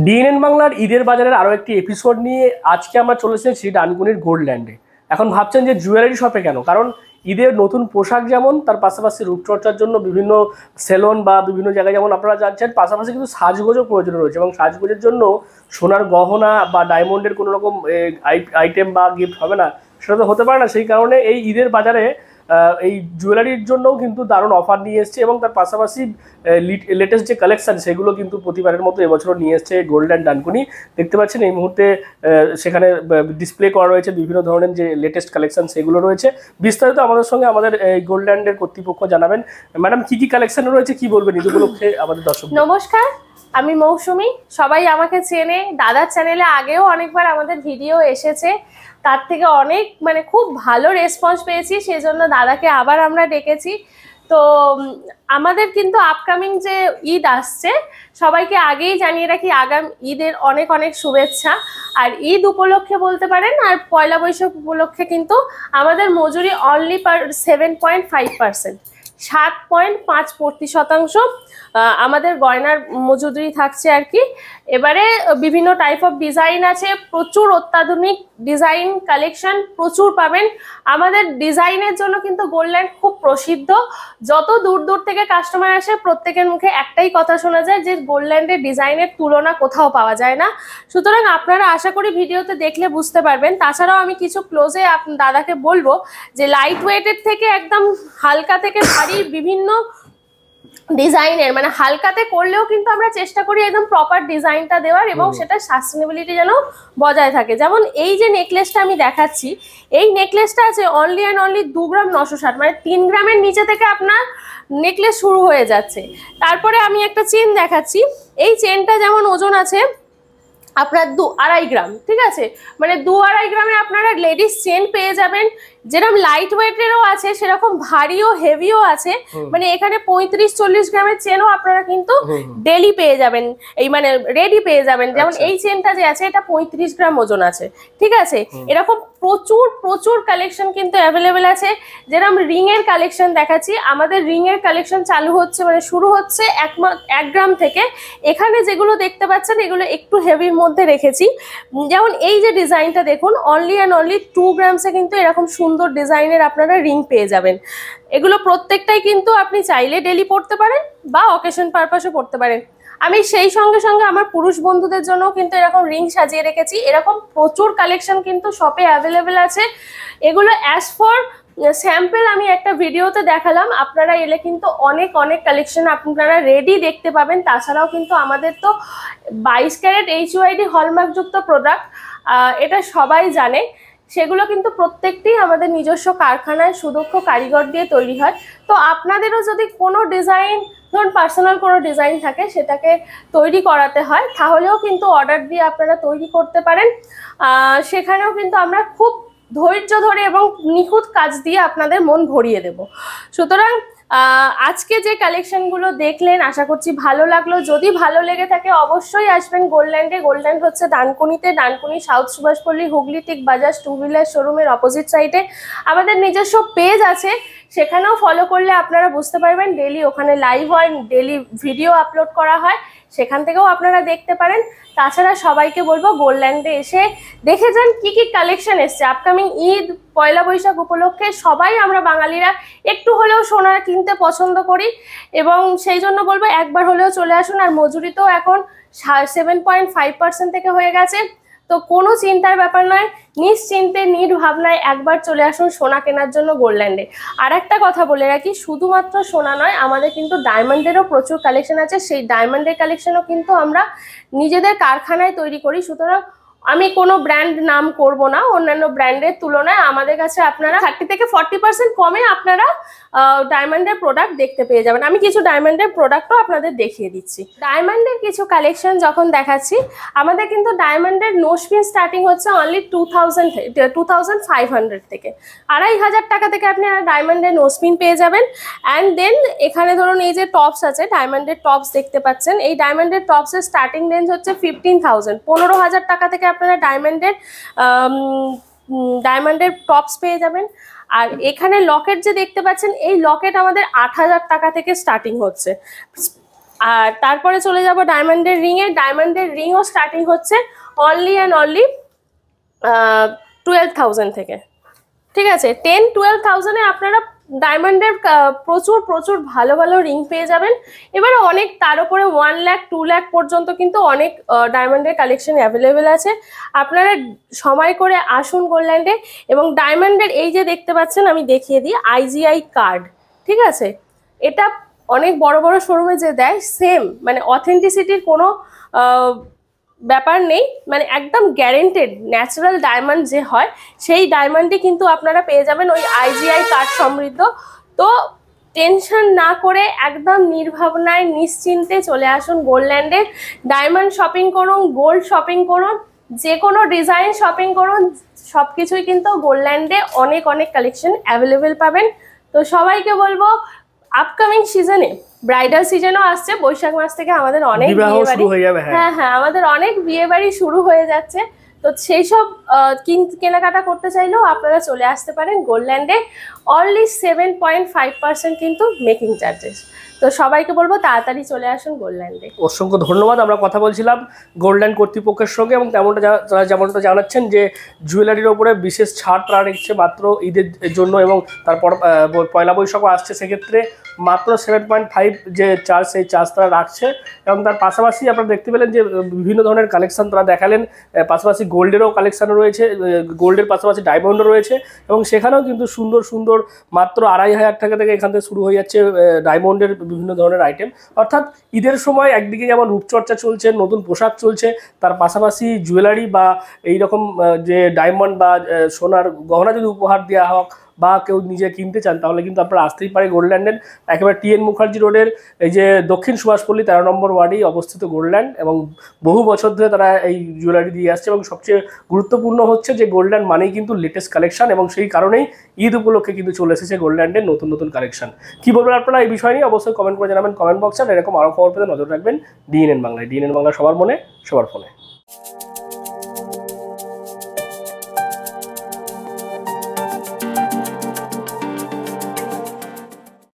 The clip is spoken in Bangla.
ডিএনএন বাংলার ঈদের বাজারের আরও একটি এপিসোড নিয়ে আজকে আমরা চলে এসেছি ডানকুনির গোল্ডল্যান্ডে। এখন ভাবছেন যে জুয়েলারি শপে কেন? কারণ ঈদের নতুন পোশাক যেমন, তার পাশাপাশি রূপচর্চার জন্য বিভিন্ন সেলুন বা বিভিন্ন জায়গায় যেমন আপনারা জানছেন, পাশাপাশি কিন্তু সাজগোজও প্রয়োজন রয়েছে এবং সাজগোজের জন্য সোনার গহনা বা ডায়মন্ডের কোনো রকম আইটেম বা গিফট হবে না, সেটা তো হতে পারে না। সেই কারণে এই ঈদের বাজারে এই জুয়েলারির জন্যও কিন্তু দারুণ অফার নিয়ে এসছে এবং তার পাশাপাশি লেটেস্ট যে কালেকশন সেগুলো কিন্তু প্রতিবারের মতো এবছরও নিয়ে এসছে গোল্ডল্যান্ড ডানকুনি। দেখতে পাচ্ছেন এই মুহূর্তে সেখানে ডিসপ্লে করা রয়েছে বিভিন্ন ধরনের যে লেটেস্ট কালেকশন সেগুলো রয়েছে। বিস্তারিত আমাদের সঙ্গে আমাদের এই গোল্ডল্যান্ডের কর্তৃপক্ষ জানাবেন। ম্যাডাম, কি কি কালেকশন রয়েছে, কি বলবেন ঈদ উপলক্ষে আমাদের দর্শক? নমস্কার, আমি মৌসুমী। সবাই আমাকে চেনে, দাদার চ্যানেলে আগেও অনেকবার আমাদের ভিডিও এসেছে, তার থেকে অনেক খুব ভালো রেসপন্স পেয়েছি, সেই জন্য দাদাকে আবার আমরা ডেকেছি। তো আমাদের কিন্তু আপকামিং যে ঈদ আসছে, সবাইকে আগেই জানিয়ে রাখি আগাম ঈদের অনেক অনেক শুভেচ্ছা। আর ঈদ উপলক্ষে বলতে পারেন, আর পয়লা বৈশাখ উপলক্ষে কিন্তু আমাদের মজুরি অনলি 7.5%, 7.5% আমাদের গয়নার মজুরি থাকছে আর কি। এবারে বিভিন্ন টাইপ অফ ডিজাইন আছে, প্রচুর অত্যাধুনিক ডিজাইন কালেকশন প্রচুর পাবেন। আমাদের ডিজাইনের জন্য কিন্তু গোল্ডল্যান্ড খুব প্রসিদ্ধ। যত দূর দূর থেকে কাস্টমার আসে, প্রত্যেকের মুখে একটাই কথা শোনা যায় যে গোল্ডল্যান্ডের ডিজাইনের তুলনা কোথাও পাওয়া যায় না। সুতরাং আপনারা আশা করি ভিডিওতে দেখলে বুঝতে পারবেন। তাছাড়াও আমি কিছু ক্লোজে দাদাকে বলবো যে লাইট ওয়েটের থেকে একদম হালকা থেকে ভারী বিভিন্ন ডিজাইনের, হালকাতে করলেও কিন্তু আমরা চেষ্টা করি একদম প্রপার ডিজাইনটা দেওয়ার এবং সেটা সাস্টেনেবিলিটি যেন বজায় থাকে। যেমন এই যে নেকলেসটা আমি দেখাচ্ছি, এই নেকলেসটা আছে অনলি অ্যান্ড অনলি 2 গ্রাম 960, 3 গ্রামের নিচে থেকে আপনার নেকলেস শুরু হয়ে যাচ্ছে। তারপরে আমি একটা চেন দেখাচ্ছি, এই চেনটা যেমন ওজন আছে আপনার 2-2.5 গ্রাম, ঠিক আছে, 2-2.5 গ্রামে আপনারা লেডিস চেন পেয়ে যাবেন। যেরকম লাইট ওয়েটেরও আছে, সেরকম ভারীও হেভিও আছে। এখানে 35-40 গ্রামের চেনও আপনারা কিন্তু ডেলি পেয়ে যাবেন, এই রেডি পেয়ে যাবেন। যেমন এই চেনটা যে আছে, এটা 35 গ্রাম ওজন আছে, ঠিক আছে। এরকম প্রচুর প্রচুর কালেকশন কিন্তু অ্যাভেলেবেল আছে। যেরকম রিং এর কালেকশন দেখাচ্ছি, আমাদের রিং এর কালেকশন চালু হচ্ছে, শুরু হচ্ছে 1 গ্রাম থেকে। এখানে যেগুলো দেখতে পাচ্ছেন এগুলো একটু হেভির মধ্যে রেখেছি। যেমন এই যে ডিজাইনটা দেখুন, অনলি অ্যান্ড অনলি 2 গ্রামসে কিন্তু এরকম সুন্দর ডিজাইনের আপনারা রিং পেয়ে যাবেন। এগুলো প্রত্যেকটাই কিন্তু আপনি চাইলে ডেলি পরতে পারেন বা অকেশন পারপাসে পরতে পারেন। আমি সেই সঙ্গে সঙ্গে আমার পুরুষ বন্ধুদের জন্য কিন্তু এরকম রিং সাজিয়ে রেখেছি। এরকম প্রচুর কালেকশন কিন্তু শপে অ্যাভেলেবেল আছে। এগুলো অ্যাজ ফর স্যাম্পল আমি একটা ভিডিওতে দেখালাম, আপনারা এলে কিন্তু অনেক অনেক কালেকশন আপনারা রেডি দেখতে পাবেন। তাছাড়াও কিন্তু আমাদের তো 22 ক্যারেট HUID হলমার্কযুক্ত প্রোডাক্ট, এটা সবাই জানে। সেগুলো কিন্তু প্রত্যেকটি আমাদের নিজস্ব কারখানায় সুদক্ষ কারিগর দিয়ে তৈরি হয়। তো আপনাদেরও যদি কোনো ডিজাইন, ধরুন পার্সোনাল কোনো ডিজাইন থাকে, সেটাকে তৈরি করাতে হয়, তাহলেও কিন্তু অর্ডার দিয়ে আপনারা তৈরি করতে পারেন। সেখানেও কিন্তু আমরা খুব ধৈর্য ধরে এবং নিখুঁত কাজ দিয়ে আপনাদের মন ভরিয়ে দেব। সুতরাং আজকে যে কালেকশনগুলো দেখলেন, আশা করছি ভালো লাগলো। যদি ভালো লেগে থাকে অবশ্যই আসবেন গোল্ডল্যান্ডে। গোল্ডল্যান্ড হচ্ছে ডানকুনিতে, ডানকুনি সাউথ সুভাষপল্লী হুগলি টিক বাজাজ 2 হুইলার শোরুমের অপোজিট সাইডে। আমাদের নিজস্ব পেজ আছে, সেখানেও ফলো করলে আপনারা বুঝতে পারবেন। ডেলি ওখানে লাইভ হয়, ডেলি ভিডিও আপলোড করা হয়, সেখান থেকেও আপনারা দেখতে পারেন। তাছাড়া সবাইকে বলবো গোল্ডল্যান্ডে এসে দেখে যান কি কি কালেকশন এসছে। আপকামিং ঈদ, পয়লা বৈশাখ উপলক্ষে সবাই আমরা বাঙালিরা একটু হলেও সোনা কিনতে পছন্দ করি এবং সেই জন্য বলবো একবার হলেও চলে আসুন। আর মজুরি তো এখন 7.5% থেকে হয়ে গেছে, তো কোনো চিন্তার ব্যাপার নয়, নিশ্চিন্তে নির্ভাবনায় একবার চলে আসুন সোনা কেনার জন্য গোল্ডল্যান্ডে। আর একটা কথা বলে রাখি, শুধুমাত্র সোনা নয়, আমাদের কিন্তু ডায়মন্ডেরও প্রচুর কালেকশন আছে। সেই ডায়মন্ডের কালেকশনও কিন্তু আমরা নিজেদের কারখানায় তৈরি করি। সুতরাং আমি কোনো ব্র্যান্ড নাম করব না, অন্যান্য ব্র্যান্ডের তুলনায় আমাদের কাছে আপনারা 30 থেকে 40% কমে আপনারা ডায়মন্ডের প্রোডাক্ট দেখতে পেয়ে যাবেন। আমি কিছু ডায়মন্ডের প্রোডাক্টও আপনাদের দেখিয়ে দিচ্ছি। ডায়মন্ডের কিছু কালেকশন যখন দেখাচ্ছি, আমাদের কিন্তু ডায়মন্ডের নোসপিন স্টার্টিং হচ্ছে অনলি 2500 থেকে, 2500 টাকা থেকে আপনি ডায়মন্ডের নোসপিন পেয়ে যাবেন। অ্যান্ড দেন এখানে ধরুন এই যে টপস আছে, ডায়মন্ডের টপস দেখতে পাচ্ছেন, এই ডায়মন্ডের টপসের স্টার্টিং রেঞ্জ হচ্ছে 15,000, 15,000 টাকা থেকে আপনারা ডায়মন্ডের টপস পেয়ে যাবেন। আর এখানে লকেট যে দেখতে পাচ্ছেন, এই লকেট আমাদের 8,000 টাকা থেকে স্টার্টিং হচ্ছে। আর তারপরে চলে যাব ডায়মন্ডের রিংয়ে। ডায়মন্ডের রিংও স্টার্টিং হচ্ছে অনলি অ্যান্ড অনলি 12,000 থেকে, ঠিক আছে। 10-12,000-এ আপনারা ডায়মন্ডের প্রচুর প্রচুর ভালো ভালো রিং পেয়ে যাবেন। এবারে অনেক তার উপরে 1 লাখ 2 লাখ পর্যন্ত কিন্তু অনেক ডায়মন্ডের কালেকশন অ্যাভেলেবেল আছে। আপনারা সময় করে আসুন গোল্ডল্যান্ডে। এবং ডায়মন্ডের এই যে দেখতে পাচ্ছেন, আমি দেখিয়ে দিই, IGI কার্ড, ঠিক আছে। এটা অনেক বড় বড় শোরুমে যে দেয় সেম, মানে অথেন্টিসিটির কোনো ব্যাপার নেই, মানে একদম গ্যারেন্টেড ন্যাচারাল ডায়মন্ড যে হয় সেই ডায়মন্ডই কিন্তু আপনারা পেয়ে যাবেন ওই IGI কার্ড সমৃদ্ধ। তো টেনশন না করে একদম নির্ভাবনায় নিশ্চিন্তে চলে আসুন গোল্ডল্যান্ডে। ডায়মন্ড শপিং করুন, গোল্ড শপিং করুন, যে কোনো ডিজাইন শপিং করুন, সব কিছুই কিন্তু গোল্ডল্যান্ডে অনেক অনেক কালেকশন অ্যাভেলেবেল পাবেন। তো সবাইকে বলবো আপকামিং সিজনে, ব্রাইডাল সিজনও আসছে, বৈশাখ মাস থেকে আমাদের অনেক বিয়ে বাড়ি, হ্যাঁ হ্যাঁ আমাদের অনেক বিয়ে বাড়ি শুরু হয়ে যাচ্ছে। তো সেই সব কেনাকাটা করতে চাইলেও আপনারা চলে আসতে পারেন গোল্ডল্যান্ডে। অনলি 7.5% কিন্তু মেকিং চার্জেস। তো সবাইকে বলবো তাড়াতাড়ি চলে আসুন গোল্ডল্যান্ডে। অসংখ্য ধন্যবাদ। আমরা কথা বলছিলাম গোল্ডল্যান্ড কর্তৃপক্ষের সঙ্গে, এবং যেমনটা জানাচ্ছেন যে জুয়েলারির ওপরে বিশেষ ছাড় তারা রেখেছে মাত্র ঈদের জন্য, এবং তারপর পয়লা বৈশাখও আসছে, সেক্ষেত্রে মাত্র 7.5 যে চার্জ, সেই চার্জ তারা রাখছে। এবং তার পাশাপাশি আপনারা দেখতে পেলেন যে বিভিন্ন ধরনের কালেকশন তারা দেখালেন, পাশাপাশি গোল্ডেরও কালেকশন রয়েছে, গোল্ডের পাশাপাশি ডায়মন্ডও রয়েছে, এবং সেখানেও কিন্তু সুন্দর সুন্দর মাত্র 2,500 টাকা থেকে এখান থেকে শুরু হয়ে যাচ্ছে ডায়মন্ডের বিভিন্ন ধরনের আইটেম। অর্থাৎ ঈদের সময় একদিকে যেমন রূপচর্চা চলছে, নতুন পোশাক চলছে, তার পাশাপাশি জুয়েলারি বা এইরকম যে ডায়মন্ড বা সোনার গহনা যদি উপহার দেওয়া হোক বা কেউ নিজে কিনতে চান, তাহলে কিন্তু আপনারা আসতেই পারে গোল্ডল্যান্ডের। একেবারে TN মুখার্জি রোডের এই যে দক্ষিণ সুভাষপল্লী 13 নম্বর ওয়ার্ডেই অবস্থিত গোল্ডল্যান্ড, এবং বহু বছর ধরে তারা এই জুয়েলারি দিয়ে আসছে। এবং সবচেয়ে গুরুত্বপূর্ণ হচ্ছে যে গোল্ডল্যান্ড মানেই কিন্তু লেটেস্ট কালেকশন, এবং সেই কারণেই ঈদ উপলক্ষে কিন্তু চলে এসেছে গোল্ডল্যান্ডের নতুন নতুন কালেকশন। কি বলবেন আপনারা এই বিষয় নিয়ে অবশ্যই কমেন্ট করে জানাবেন কমেন্ট বক্সে। এরকম আরও খবর পেতে নজর রাখবেন DNN বাংলায়। DNN বাংলা সবার মনে সবার ফোনে।